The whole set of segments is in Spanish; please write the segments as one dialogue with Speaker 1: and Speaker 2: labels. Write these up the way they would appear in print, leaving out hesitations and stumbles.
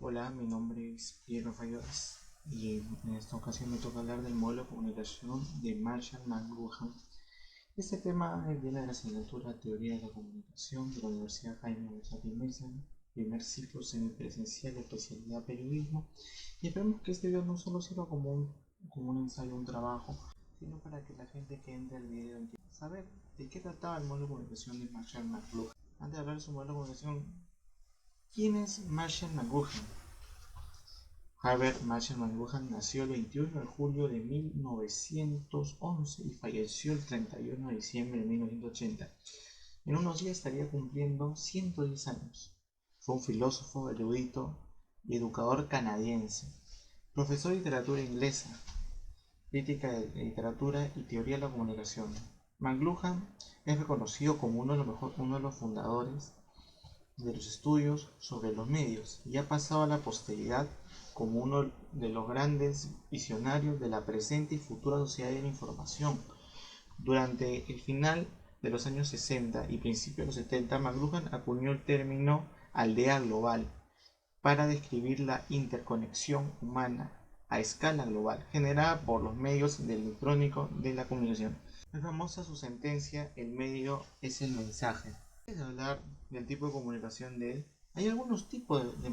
Speaker 1: Hola, mi nombre es Piero Fayos y en esta ocasión me toca hablar del modelo de comunicación de Marshall McLuhan. Este tema viene de la asignatura Teoría de la Comunicación de la Universidad Jaime González Mesa, primer ciclo semipresencial de especialidad periodismo, y esperemos que este video no solo sirva como un ensayo, un trabajo, sino para que la gente que entre al video entienda saber de qué trataba el modelo de comunicación de Marshall McLuhan. Antes de hablar de su modelo de comunicación, ¿quién es Marshall McLuhan? Herbert Marshall McLuhan nació el 21 de julio de 1911 y falleció el 31 de diciembre de 1980. En unos días estaría cumpliendo 110 años. Fue un filósofo, erudito y educador canadiense, profesor de literatura inglesa, crítica de literatura y teoría de la comunicación. McLuhan es reconocido como uno de los fundadores de los estudios sobre los medios y ha pasado a la posteridad como uno de los grandes visionarios de la presente y futura sociedad de la información. Durante el final de los años 60 y principios de los 70, McLuhan acuñó el término aldea global para describir la interconexión humana a escala global generada por los medios electrónicos de la comunicación. Es famosa su sentencia: el medio es el mensaje. Antes de hablar del tipo de comunicación de él, hay algunos tipos de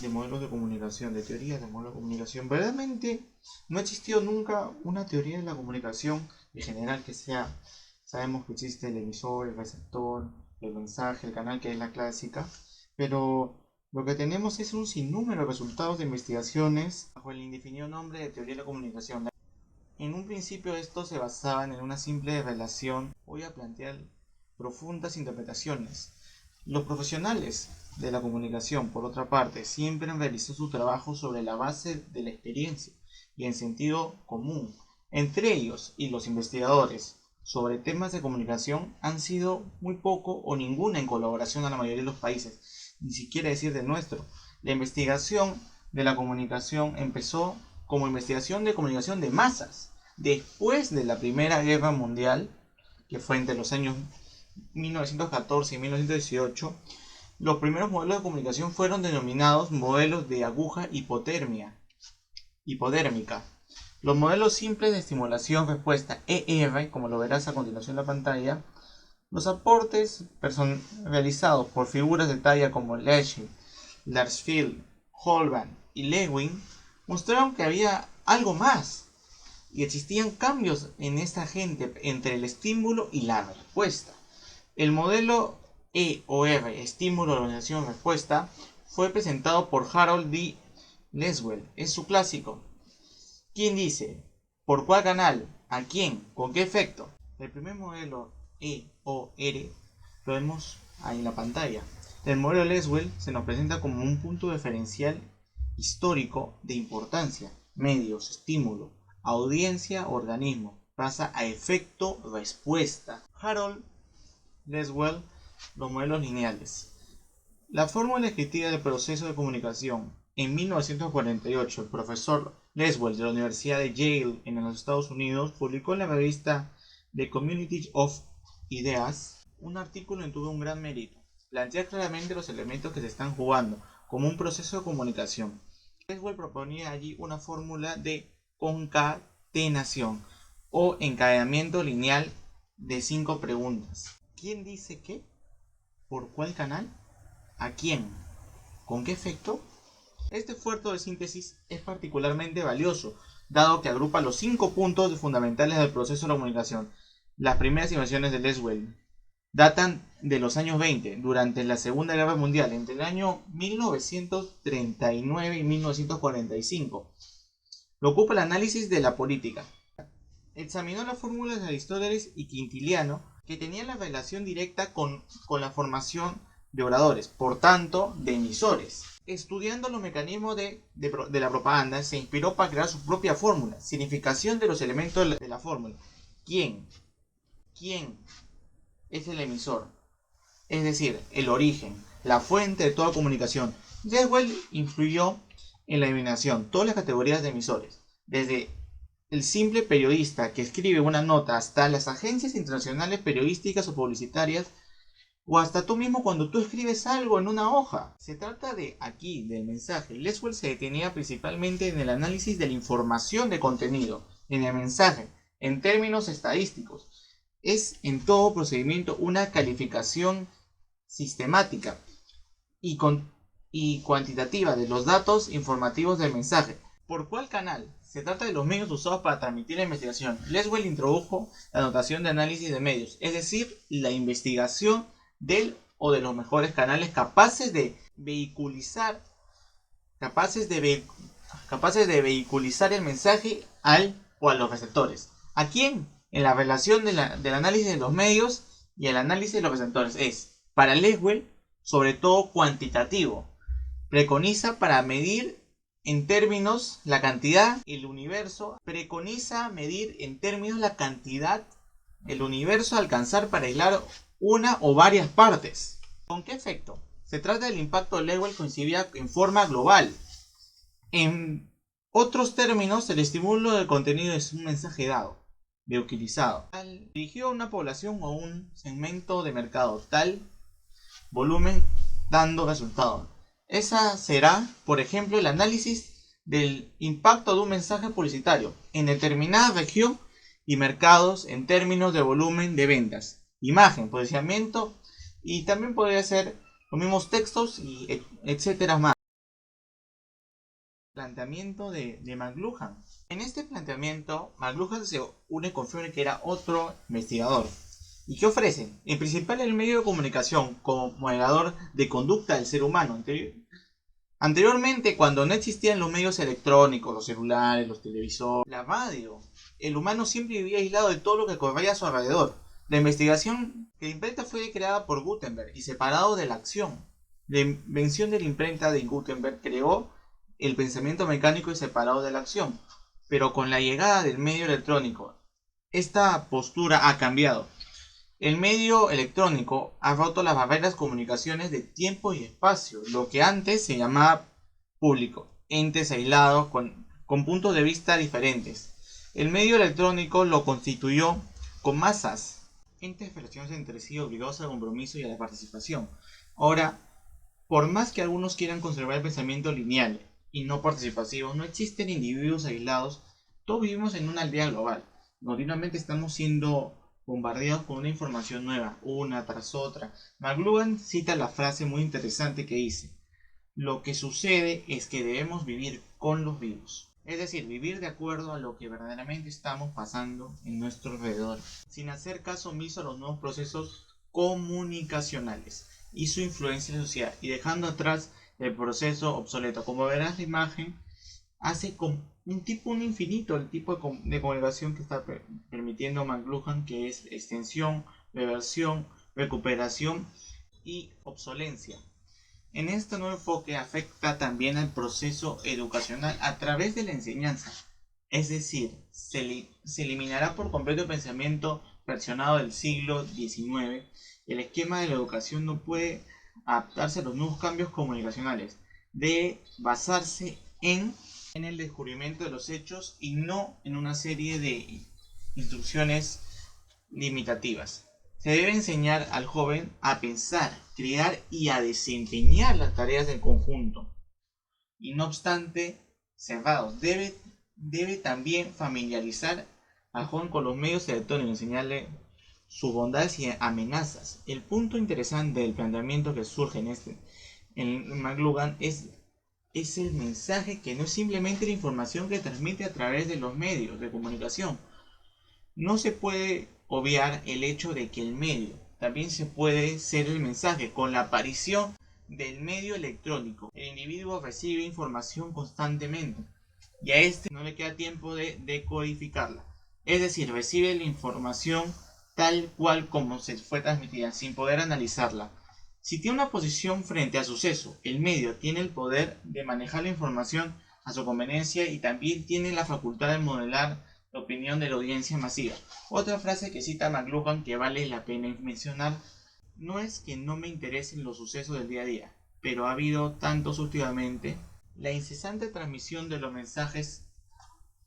Speaker 1: modelos de comunicación, de teorías de modelos de comunicación. Verdaderamente no ha existido nunca una teoría de la comunicación en general que sea, sabemos que existe el emisor, el receptor, el mensaje, el canal, que es la clásica, pero lo que tenemos es un sinnúmero de resultados de investigaciones bajo el indefinido nombre de teoría de la comunicación. En un principio estos se basaban en una simple relación. Voy a plantear profundas interpretaciones. Los profesionales de la comunicación, por otra parte, siempre han realizado su trabajo sobre la base de la experiencia y en sentido común. Entre ellos y los investigadores sobre temas de comunicación han sido muy poco o ninguna en colaboración a la mayoría de los países, ni siquiera decir del nuestro. La investigación de la comunicación empezó como investigación de comunicación de masas después de la Primera Guerra Mundial, que fue entre los años 1914 y 1918. Los primeros modelos de comunicación fueron denominados modelos de aguja hipodérmica. Los modelos simples de estimulación-respuesta ER, como lo verás a continuación en la pantalla, los aportes realizados por figuras de talla como Leschin, Larsfield, Holban y Lewin mostraron que había algo más y existían cambios en esta gente entre el estímulo y la respuesta. El modelo E o R, estímulo, organización, respuesta, fue presentado por Harold D. Leswell. Es su clásico. ¿Quién dice? ¿Por cuál canal? ¿A quién? ¿Con qué efecto? El primer modelo E o R lo vemos ahí en la pantalla. El modelo Leswell se nos presenta como un punto referencial histórico de importancia. Medios, estímulo, audiencia, organismo. Pasa a efecto, respuesta. Harold Leswell, los modelos lineales. La fórmula descriptiva del proceso de comunicación. En 1948, el profesor Leswell de la Universidad de Yale en los Estados Unidos publicó en la revista The Community of Ideas un artículo que tuvo un gran mérito: plantear claramente los elementos que se están jugando como un proceso de comunicación. Leswell proponía allí una fórmula de concatenación o encadenamiento lineal de 5 preguntas. ¿Quién dice qué? ¿Por cuál canal? ¿A quién? ¿Con qué efecto? Este esfuerzo de síntesis es particularmente valioso, dado que agrupa los 5 puntos fundamentales del proceso de la comunicación. Las primeras invenciones de Leswell datan de los años 20, durante la Segunda Guerra Mundial, entre el año 1939 y 1945. Lo ocupa el análisis de la política. Examinó las fórmulas de Aristóteles y Quintiliano, que tenían la relación directa con la formación de oradores, por tanto, de emisores. Estudiando los mecanismos de la propaganda, se inspiró para crear su propia fórmula. Significación de los elementos de la fórmula. ¿Quién? ¿Quién es el emisor? Es decir, el origen, la fuente de toda comunicación. Leswell influyó en la eliminación todas las categorías de emisores, desde el simple periodista que escribe una nota hasta las agencias internacionales periodísticas o publicitarias o hasta tú mismo cuando tú escribes algo en una hoja. Se trata de aquí, del mensaje. Laswell se detenía principalmente en el análisis de la información de contenido, en el mensaje, en términos estadísticos. Es en todo procedimiento una calificación sistemática y, y cuantitativa de los datos informativos del mensaje. ¿Por cuál canal? Se trata de los medios usados para transmitir la investigación. Laswell introdujo la notación de análisis de medios, es decir, la investigación del o de los mejores canales capaces de vehiculizar el mensaje al o a los receptores. ¿A quién? En la relación del análisis de los medios y el análisis de los receptores es, para Laswell, sobre todo cuantitativo. Preconiza para medir en términos la cantidad, el universo. Preconiza medir en términos la cantidad, el universo a alcanzar para aislar una o varias partes. ¿Con qué efecto? Se trata del impacto de Laswell coincidía en forma global. En otros términos, el estímulo del contenido es un mensaje dado, reutilizado, dirigido a una población o un segmento de mercado, tal volumen dando resultado. Esa será, por ejemplo, el análisis del impacto de un mensaje publicitario en determinada región y mercados en términos de volumen de ventas, imagen, posicionamiento, y también podría ser los mismos textos y etcétera más. Planteamiento de McLuhan. En este planteamiento, McLuhan se une con Fiore, que era otro investigador. ¿Y qué ofrecen? En principal, el medio de comunicación como moderador de conducta del ser humano. Anteriormente, cuando no existían los medios electrónicos, los celulares, los televisores, la radio, el humano siempre vivía aislado de todo lo que corría a su alrededor. La investigación de la imprenta fue creada por Gutenberg y separado de la acción. La invención de la imprenta de Gutenberg creó el pensamiento mecánico y separado de la acción. Pero con la llegada del medio electrónico, esta postura ha cambiado. El medio electrónico ha roto las barreras de comunicaciones de tiempo y espacio, lo que antes se llamaba público, entes aislados con puntos de vista diferentes. El medio electrónico lo constituyó con masas, entes relacionados entre sí obligados al compromiso y a la participación. Ahora, por más que algunos quieran conservar el pensamiento lineal y no participativo, no existen individuos aislados. Todos vivimos en una aldea global. Continuamente estamos siendo bombardeados con una información nueva, una tras otra. McLuhan cita la frase muy interesante que dice: lo que sucede es que debemos vivir con los vivos. Es decir, vivir de acuerdo a lo que verdaderamente estamos pasando en nuestro alrededor, sin hacer caso omiso a los nuevos procesos comunicacionales y su influencia en la sociedad, y dejando atrás el proceso obsoleto. Como verás, la imagen hace un infinito el tipo de comunicación que está permitiendo McLuhan, que es extensión, reversión, recuperación y obsolencia. En este nuevo enfoque afecta también al proceso educacional a través de la enseñanza. Es decir, se eliminará por completo el pensamiento versionado del siglo XIX. El esquema de la educación no puede adaptarse a los nuevos cambios comunicacionales. Debe basarse en el descubrimiento de los hechos y no en una serie de instrucciones limitativas. Se debe enseñar al joven a pensar, crear y a desempeñar las tareas del conjunto. Y no obstante, cerrados. Debe también familiarizar al joven con los medios electrónicos, enseñarle sus bondades y amenazas. El punto interesante del planteamiento que surge en McLuhan es el mensaje, que no es simplemente la información que transmite a través de los medios de comunicación. No se puede obviar el hecho de que el medio también se puede ser el mensaje. Con la aparición del medio electrónico, el individuo recibe información constantemente y a este no le queda tiempo de decodificarla. Es decir, recibe la información tal cual como se fue transmitida, sin poder analizarla. Si tiene una posición frente al suceso, el medio tiene el poder de manejar la información a su conveniencia y también tiene la facultad de modelar la opinión de la audiencia masiva. Otra frase que cita McLuhan que vale la pena mencionar: no es que no me interesen los sucesos del día a día, pero ha habido tantos últimamente. La incesante transmisión de los mensajes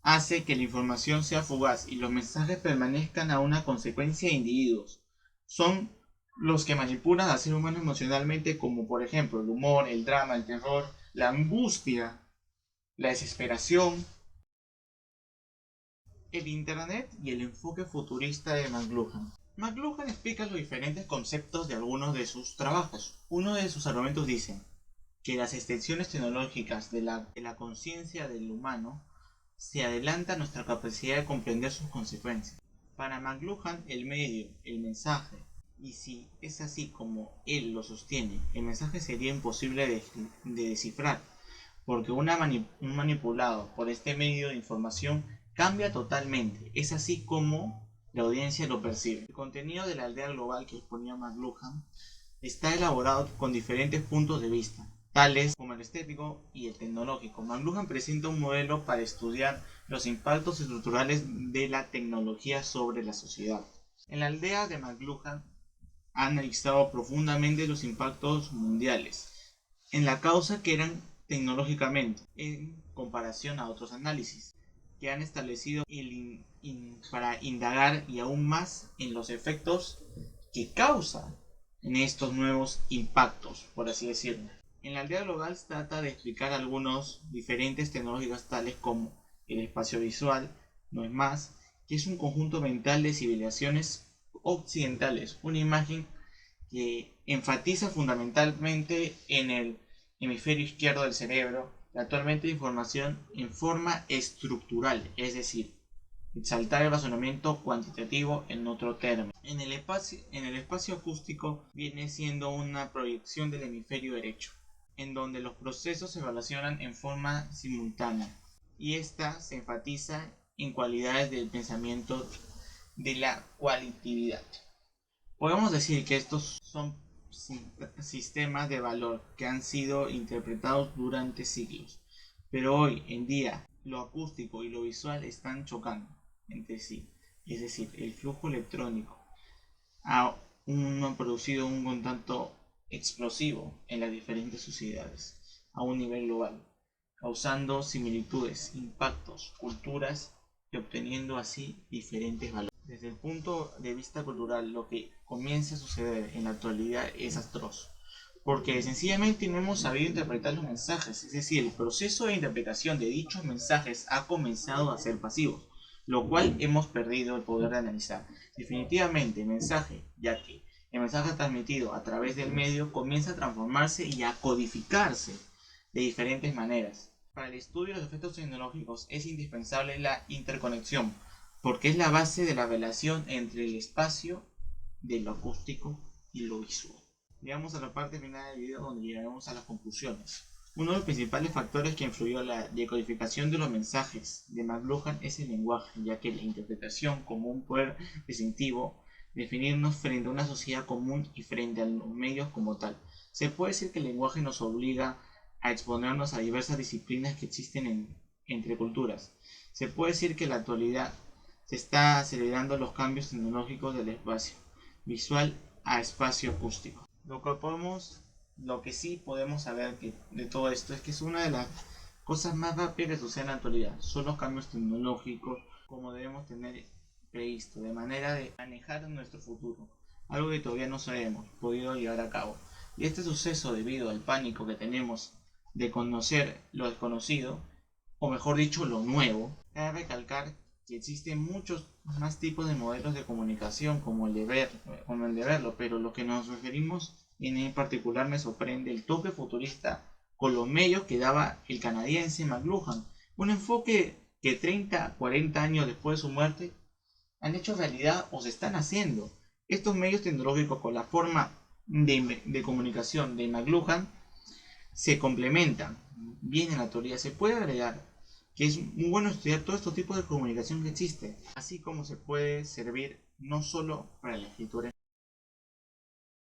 Speaker 1: hace que la información sea fugaz y los mensajes permanezcan a una consecuencia de individuos. Son los que manipulan al ser humano emocionalmente, como por ejemplo el humor, el drama, el terror, la angustia, la desesperación, el Internet y el enfoque futurista de McLuhan. McLuhan explica los diferentes conceptos de algunos de sus trabajos. Uno de sus argumentos dice que las extensiones tecnológicas de la conciencia del humano se adelanta a nuestra capacidad de comprender sus consecuencias. Para McLuhan, el medio, el mensaje, y si es así como él lo sostiene, el mensaje sería imposible de descifrar, porque un manipulado por este medio de información cambia totalmente. Es así como la audiencia lo percibe. El contenido de la aldea global que exponía McLuhan está elaborado con diferentes puntos de vista, tales como el estético y el tecnológico. McLuhan presenta un modelo para estudiar los impactos estructurales de la tecnología sobre la sociedad. En la aldea de McLuhan ha analizado profundamente los impactos mundiales en la causa que eran tecnológicamente, en comparación a otros análisis que han establecido para indagar y aún más en los efectos que causa en estos nuevos impactos, por así decirlo. En la aldea global se trata de explicar algunos diferentes tecnológicas tales como el espacio visual, no es más, que es un conjunto mental de civilizaciones occidentales, una imagen que enfatiza fundamentalmente en el hemisferio izquierdo del cerebro, actualmente información en forma estructural, es decir, exaltar el razonamiento cuantitativo en otro término. En el espacio acústico viene siendo una proyección del hemisferio derecho, en donde los procesos se relacionan en forma simultánea, y esta se enfatiza en cualidades del pensamiento de la cualitatividad. Podemos decir que estos son sistemas de valor que han sido interpretados durante siglos, pero hoy en día lo acústico y lo visual están chocando entre sí, es decir, el flujo electrónico ha producido un contacto explosivo en las diferentes sociedades a un nivel global, causando similitudes, impactos, culturas y obteniendo así diferentes valores. Desde el punto de vista cultural, lo que comienza a suceder en la actualidad es atroz, porque sencillamente no hemos sabido interpretar los mensajes, es decir, el proceso de interpretación de dichos mensajes ha comenzado a ser pasivo, lo cual hemos perdido el poder de analizar. Definitivamente el mensaje, ya que el mensaje transmitido a través del medio comienza a transformarse y a codificarse de diferentes maneras. Para el estudio de los efectos tecnológicos es indispensable la interconexión, porque es la base de la relación entre el espacio de lo acústico y lo visual. Llegamos a la parte final del video donde llegaremos a las conclusiones. Uno de los principales factores que influyó en la decodificación de los mensajes de McLuhan es el lenguaje, ya que la interpretación como un poder distintivo, definirnos frente a una sociedad común y frente a los medios como tal. Se puede decir que el lenguaje nos obliga a exponernos a diversas disciplinas que existen entre culturas. Se puede decir que en la actualidad se está acelerando los cambios tecnológicos del espacio visual a espacio acústico. Lo que sí podemos saber de todo esto es que es una de las cosas más rápidas que suceden en la actualidad. Son los cambios tecnológicos como debemos tener previsto, de manera de manejar nuestro futuro. Algo que todavía no sabemos podido llevar a cabo. Y este suceso, debido al pánico que tenemos de conocer lo desconocido, o mejor dicho, lo nuevo, cabe recalcar que existen muchos más tipos de modelos de comunicación como el de verlo, pero lo que nos referimos en particular me sorprende el toque futurista con los medios que daba el canadiense McLuhan, un enfoque que 30, 40 años después de su muerte han hecho realidad o se están haciendo. Estos medios tecnológicos con la forma de comunicación de McLuhan se complementan bien en la teoría. Se puede agregar que es muy bueno estudiar todos estos tipos de comunicación que existen, así como se puede servir no solo para la escritura